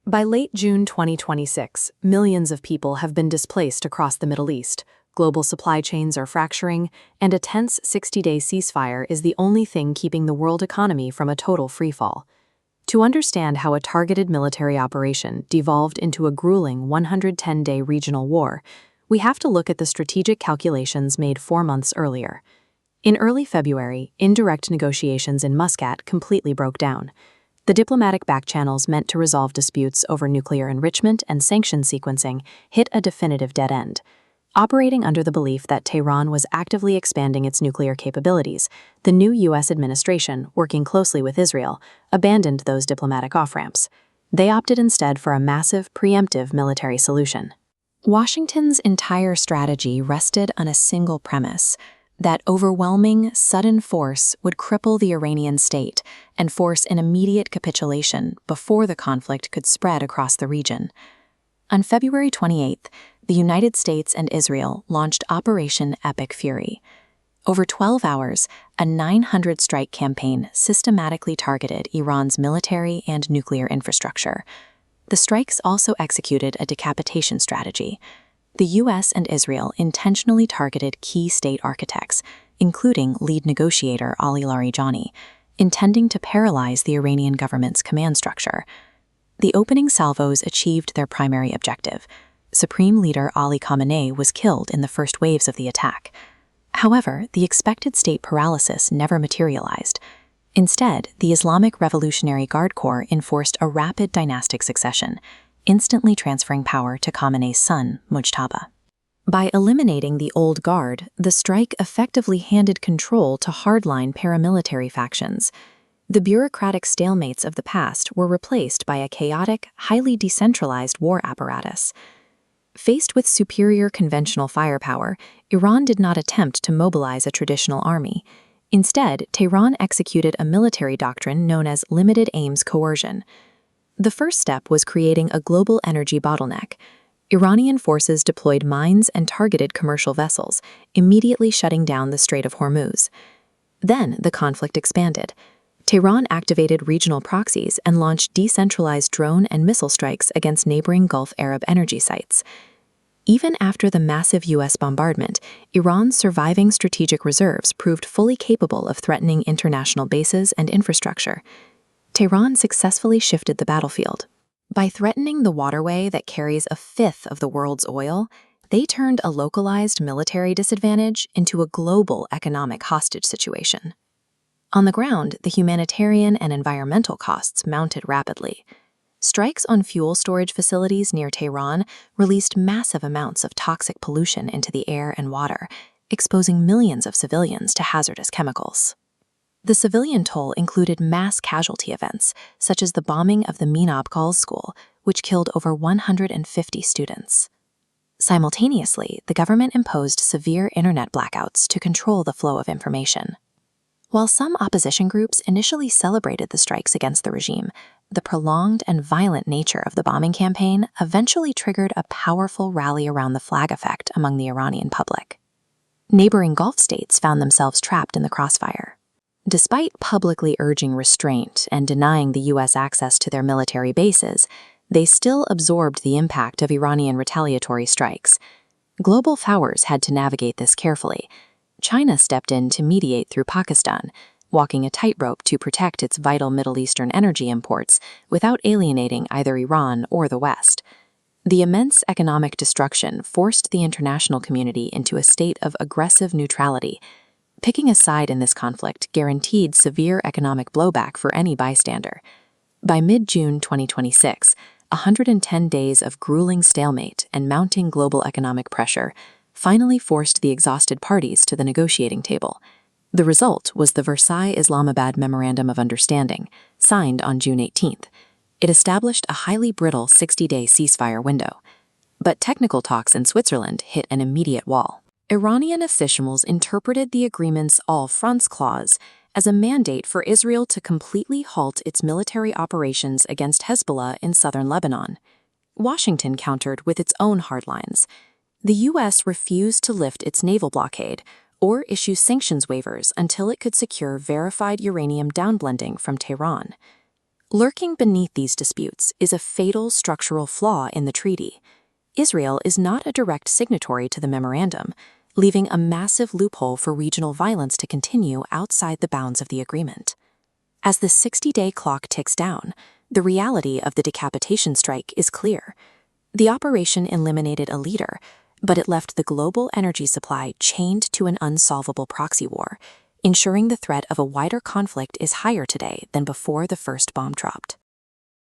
By late June 2026, millions of people have been displaced across the Middle East, global supply chains are fracturing, and a tense 60-day ceasefire is the only thing keeping the world economy from a total freefall. To understand how a targeted military operation devolved into a grueling 110-day regional war, we have to look at the strategic calculations made 4 months earlier. In early February, indirect negotiations in Muscat completely broke down. The diplomatic backchannels meant to resolve disputes over nuclear enrichment and sanction sequencing hit a definitive dead end. Operating under the belief that Tehran was actively expanding its nuclear capabilities, the new U.S. administration, working closely with Israel, abandoned those diplomatic off-ramps. They opted instead for a massive, preemptive military solution. Washington's entire strategy rested on a single premise: that overwhelming, sudden force would cripple the Iranian state and force an immediate capitulation before the conflict could spread across the region. On February 28th, the United States and Israel launched Operation Epic Fury. Over 12 hours, a 900-strike campaign systematically targeted Iran's military and nuclear infrastructure. The strikes also executed a decapitation strategy. The U.S. and Israel intentionally targeted key state architects, including lead negotiator Ali Khamenei, intending to paralyze the Iranian government's command structure. The opening salvos achieved their primary objective. Supreme Leader Ali Khamenei was killed in the first waves of the attack. However, the expected state paralysis never materialized. Instead, the Islamic Revolutionary Guard Corps enforced a rapid dynastic succession, instantly transferring power to Khamenei's son, Mojtaba. By eliminating the old guard, the strike effectively handed control to hardline paramilitary factions. The bureaucratic stalemates of the past were replaced by a chaotic, highly decentralized war apparatus. Faced with superior conventional firepower, Iran did not attempt to mobilize a traditional army. Instead, Tehran executed a military doctrine known as limited aims coercion. The first step was creating a global energy bottleneck. Iranian forces deployed mines and targeted commercial vessels, immediately shutting down the Strait of Hormuz. Then the conflict expanded. Tehran activated regional proxies and launched decentralized drone and missile strikes against neighboring Gulf Arab energy sites. Even after the massive U.S. bombardment, Iran's surviving strategic reserves proved fully capable of threatening international bases and infrastructure. Tehran successfully shifted the battlefield. By threatening the waterway that carries a fifth of the world's oil, they turned a localized military disadvantage into a global economic hostage situation. On the ground, the humanitarian and environmental costs mounted rapidly. Strikes on fuel storage facilities near Tehran released massive amounts of toxic pollution into the air and water, exposing millions of civilians to hazardous chemicals. The civilian toll included mass casualty events, such as the bombing of the Minab Girls' School, which killed over 150 students. Simultaneously, the government imposed severe internet blackouts to control the flow of information. While some opposition groups initially celebrated the strikes against the regime, the prolonged and violent nature of the bombing campaign eventually triggered a powerful rally around the flag effect among the Iranian public. Neighboring Gulf states found themselves trapped in the crossfire. Despite publicly urging restraint and denying the U.S. access to their military bases, they still absorbed the impact of Iranian retaliatory strikes. Global powers had to navigate this carefully. China stepped in to mediate through Pakistan, walking a tightrope to protect its vital Middle Eastern energy imports without alienating either Iran or the West. The immense economic destruction forced the international community into a state of aggressive neutrality. Picking a side in this conflict guaranteed severe economic blowback for any bystander. By mid-June 2026, 110 days of grueling stalemate and mounting global economic pressure finally forced the exhausted parties to the negotiating table. The result was the Versailles-Islamabad Memorandum of Understanding, signed on June 18th. It established a highly brittle 60-day ceasefire window. But technical talks in Switzerland hit an immediate wall. Iranian officials interpreted the agreement's all fronts clause as a mandate for Israel to completely halt its military operations against Hezbollah in southern Lebanon. Washington countered with its own hardlines. The U.S. refused to lift its naval blockade or issue sanctions waivers until it could secure verified uranium downblending from Tehran. Lurking beneath these disputes is a fatal structural flaw in the treaty. Israel is not a direct signatory to the memorandum, leaving a massive loophole for regional violence to continue outside the bounds of the agreement. As the 60-day clock ticks down, the reality of the decapitation strike is clear. The operation eliminated a leader, but it left the global energy supply chained to an unsolvable proxy war, ensuring the threat of a wider conflict is higher today than before the first bomb dropped.